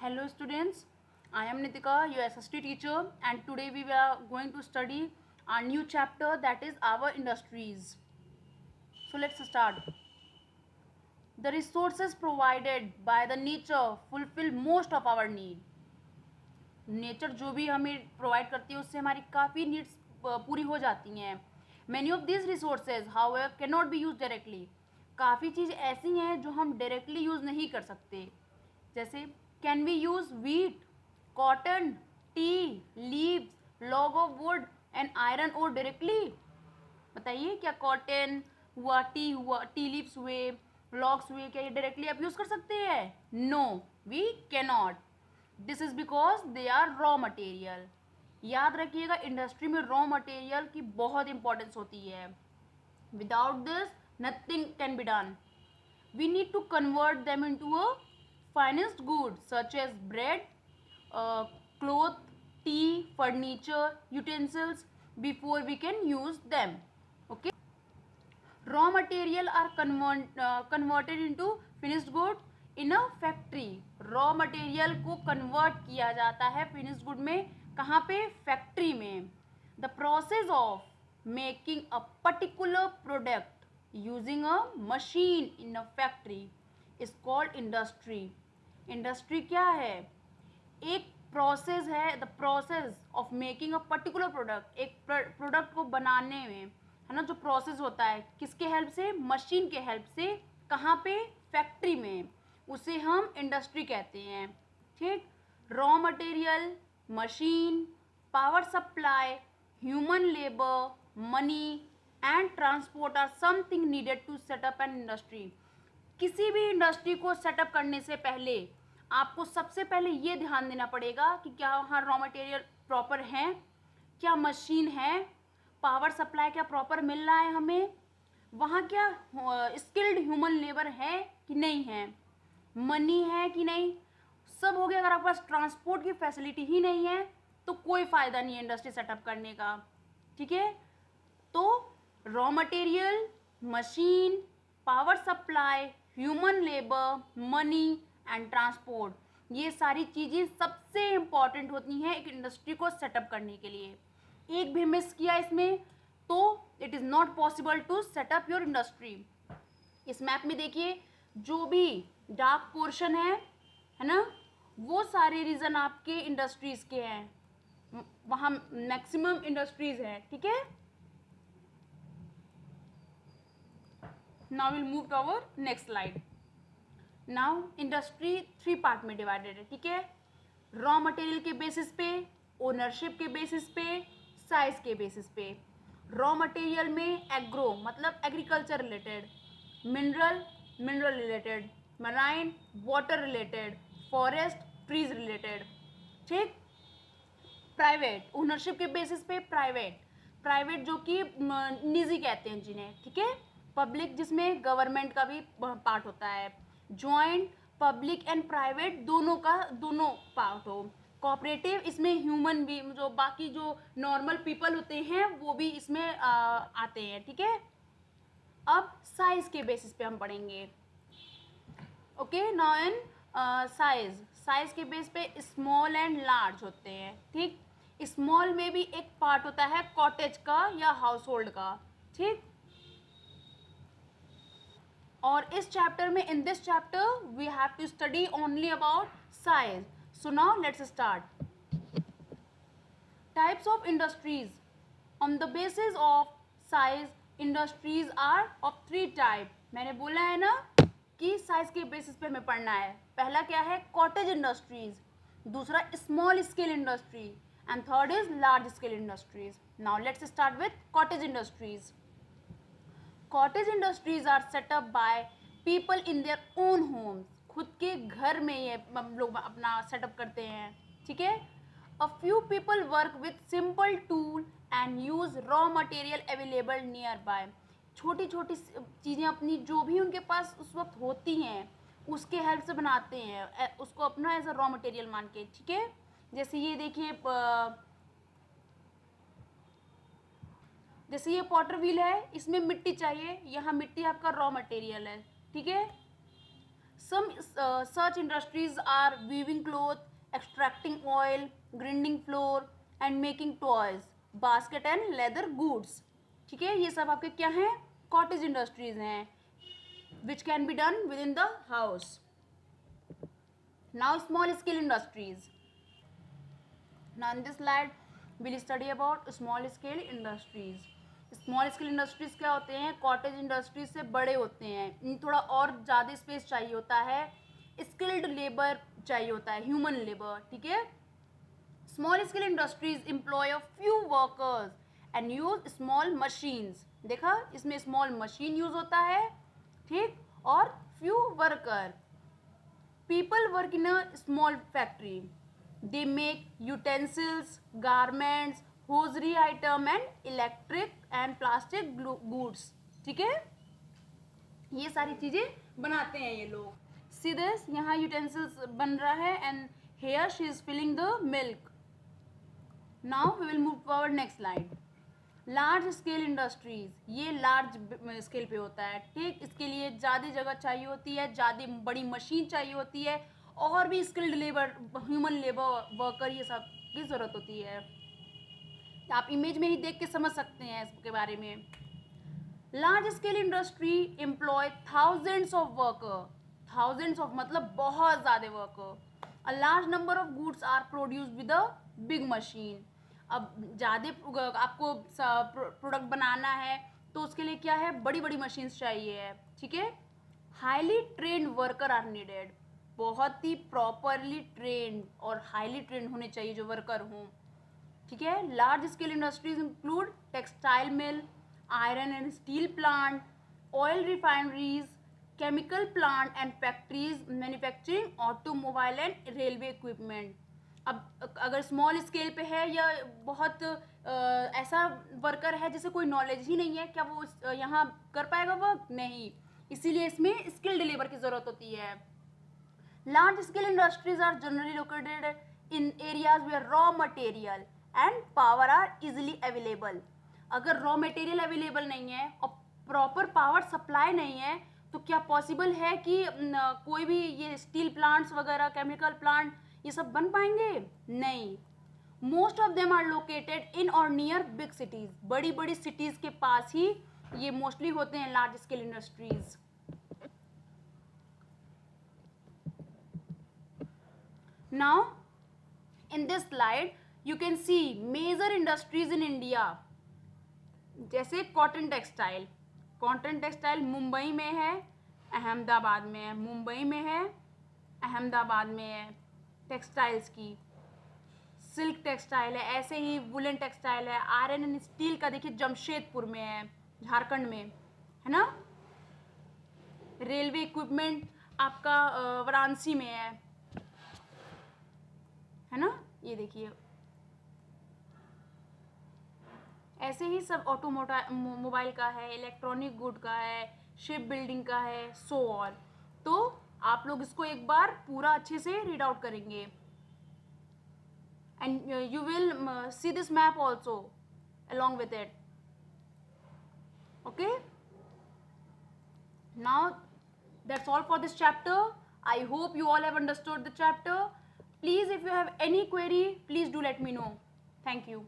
Hello students, I am Nitika, your SST teacher, and today we are going to study our new chapter, that is our industries. So let's start. The resources provided by the nature fulfill most of our need. Nature जो भी हमें provide करती है उससे हमारी काफ़ी needs पूरी हो जाती हैं. Many of this resources however can not be use directly. काफ़ी चीज़ ऐसी हैं जो हम डायरेक्टली यूज़ नहीं कर सकते. जैसे can we use wheat, cotton, tea leaves, log of wood and iron ore directly. बताइए, क्या कॉटन हुआ, टी लीव्स हुए, लॉग्स हुए, क्या ये डायरेक्टली आप यूज़ कर सकते हैं? No, we can not. This is because they are raw material. याद रखिएगा, इंडस्ट्री में रॉ मटेरियल की बहुत इंपॉर्टेंस होती है. Without this nothing can be done. We need to convert them into a finest good such as bread, cloth, tea, furniture, utensils before we can use them. Okay, raw material are converted into finished good in a factory. Raw material को convert किया जाता है finished good में. कहाँ पे? Factory में. The process of making a particular product using a machine in a factory is called industry. Industry क्या है? एक प्रोसेस है. The process of making a particular product, एक प्रोडक्ट को बनाने में, है ना, जो प्रोसेस होता है किसके हेल्प से? मशीन के हेल्प से. कहाँ पे? फैक्ट्री में. उसे हम इंडस्ट्री कहते हैं. ठीक. Raw material, machine, power supply, human labour, money and transport are something needed to set up an industry. किसी भी इंडस्ट्री को सेटअप करने से पहले आपको सबसे पहले ये ध्यान देना पड़ेगा कि क्या वहाँ रॉ मटेरियल प्रॉपर हैं, क्या मशीन है, पावर सप्लाई क्या प्रॉपर मिल रहा है हमें, वहाँ क्या स्किल्ड ह्यूमन लेबर है कि नहीं है, मनी है कि नहीं. सब हो गया. अगर आपके पास ट्रांसपोर्ट की फैसिलिटी ही नहीं है तो कोई फ़ायदा नहीं है इंडस्ट्री सेटअप करने का. ठीक है. तो raw material, machine, power supply, human labour, money and transport, ये सारी चीज़ें सबसे इम्पॉर्टेंट होती हैं एक इंडस्ट्री को सेटअप करने के लिए. एक भी मिस किया इसमें तो it is not possible to set up your industry. इस मैप में देखिए, जो भी डार्क पोर्शन है ना, वो सारे रीजन आपके इंडस्ट्रीज के हैं. वहाँ मैक्सिमम इंडस्ट्रीज हैं. ठीक है. Now will move to our next slide. Now industry 3 part में डिवाइडेड है. ठीक है. रॉ मटेरियल के बेसिस पे, ओनरशिप के बेसिस पे, साइज के बेसिस पे. रॉ मटेरियल में एग्रो मतलब agriculture related, mineral related, marine water related, forest trees related. ठीक. प्राइवेट ओनरशिप के बेसिस पे प्राइवेट जो कि निजी कहते हैं जिन्हें. ठीक है. पब्लिक जिसमें गवर्नमेंट का भी पार्ट होता है. जॉइंट पब्लिक एंड प्राइवेट दोनों पार्ट हो. कोऑपरेटिव, इसमें ह्यूमन भी, जो बाकी जो नॉर्मल पीपल होते हैं वो भी इसमें आते हैं. ठीक है. अब साइज के बेसिस पे हम पढ़ेंगे. ओके. नाउ इन साइज के बेस पे स्मॉल एंड लार्ज होते हैं. ठीक. स्मॉल में भी एक पार्ट होता है कॉटेज का या हाउस होल्ड का. ठीक. और इस चैप्टर में, in this chapter we have to study only about size. So now let's start. Types of industries. On the basis of size industries are of 3 type. मैंने बोला है ना कि साइज के बेसिस पे हमें पढ़ना है. पहला क्या है? Cottage industries. दूसरा small scale industry and third is large scale industries. Now let's start with cottage industries. Cottage industries are set up by people in their own homes. खुद के घर में ये लोग अपना सेटअप करते हैं. ठीक है. A few people work with simple tool and use raw material available near by. छोटी छोटी चीज़ें अपनी जो भी उनके पास उस वक्त होती हैं उसके हेल्प से बनाते हैं, उसको अपना एज अ रॉ मटेरियल मान के. ठीक है. जैसे ये देखिए, जैसे ये पॉटर व्हील है, इसमें मिट्टी चाहिए, यहाँ मिट्टी आपका रॉ मटेरियल है. ठीक है. Some such industries are weaving cloth, extracting oil, grinding flour and making toys, basket and leather goods. ठीक है, ये सब आपके क्या हैं, कॉटेज इंडस्ट्रीज हैं, which can be done within the house. Now small scale industries. Now in this slide we'll study about small scale industries. Small scale industries क्या होते हैं, कॉटेज इंडस्ट्रीज से बड़े होते हैं, इन थोड़ा और ज़्यादा स्पेस चाहिए होता है, स्किल्ड लेबर चाहिए होता है, ह्यूमन लेबर. ठीक है. Small scale industries employ of few workers and use small machines. देखा, इसमें स्मॉल मशीन यूज होता है, ठीक, और few worker. People work in a small factory. They make utensils, garments, hosiery item and electric and plastic goods. ठीक है, ये सारी चीजें बनाते हैं ये लोग. सी दिस, यहाँ यूटेंसिल्स बन रहा है and here she is filling the milk. Now we will move to our next slide. Large scale industries, ये लार्ज स्केल पे होता है. ठीक, इसके लिए ज़्यादा जगह चाहिए होती है, ज़्यादा बड़ी मशीन चाहिए होती है, और भी skilled labour, human labour worker, ये सब की ज़रूरत होती है. आप इमेज में ही देख के समझ सकते हैं इसके बारे में. Large scale industry employ thousands of worker. Thousands of मतलब बहुत ज़्यादा worker. A large number of goods are produced with a big machine. अब ज़्यादा आपको प्रोडक्ट बनाना है तो उसके लिए क्या है, बड़ी बड़ी मशीन्स चाहिए है. ठीक है. Highly trained worker are needed. बहुत ही प्रॉपरली ट्रेंड और हाईली ट्रेंड होने चाहिए जो वर्कर हों. ठीक है. Large scale industries include textile mill, iron and steel plant, oil refineries, chemical plant and factories manufacturing automobile and railway equipment. अब अगर स्मॉल स्केल पे है या बहुत ऐसा वर्कर है जिसे कोई नॉलेज ही नहीं है, क्या वो यहाँ कर पाएगा वर्क? नहीं. इसीलिए इसमें स्किल्ड लेबर की ज़रूरत होती है. Large scale industries are generally located in areas where raw material and power are easily available. अगर रॉ मटेरियल अवेलेबल नहीं है और प्रॉपर पावर सप्लाई नहीं है तो क्या पॉसिबल है कि कोई भी ये स्टील प्लांट्स वगैरह, केमिकल प्लांट, ये सब बन पाएंगे? नहीं. Most of them are located in और नियर बिग सिटीज. बड़ी बड़ी सिटीज के पास ही ये मोस्टली होते हैं large scale industries. Now in this slide you can see major industries in India. जैसे cotton textile. Cotton textile Mumbai में है, अहमदाबाद में है. मुंबई में है, अहमदाबाद में है टेक्सटाइल्स की. सिल्क टेक्सटाइल है, ऐसे ही वुलन टेक्सटाइल है. आयरन एंड स्टील का देखिए जमशेदपुर में है, झारखंड में है ना. रेलवे इक्विपमेंट आपका वाराणसी में है ना. ये देखिए, ऐसे ही सब मोबाइल का है, इलेक्ट्रॉनिक गुड का है, शिप बिल्डिंग का है, सो ऑन. तो आप लोग इसको एक बार पूरा अच्छे से रीड आउट करेंगे and you will see this map also along with it. Okay, now that's all for this chapter. I hope you all have understood the chapter. Please, if you have any query, please do let me know. Thank you.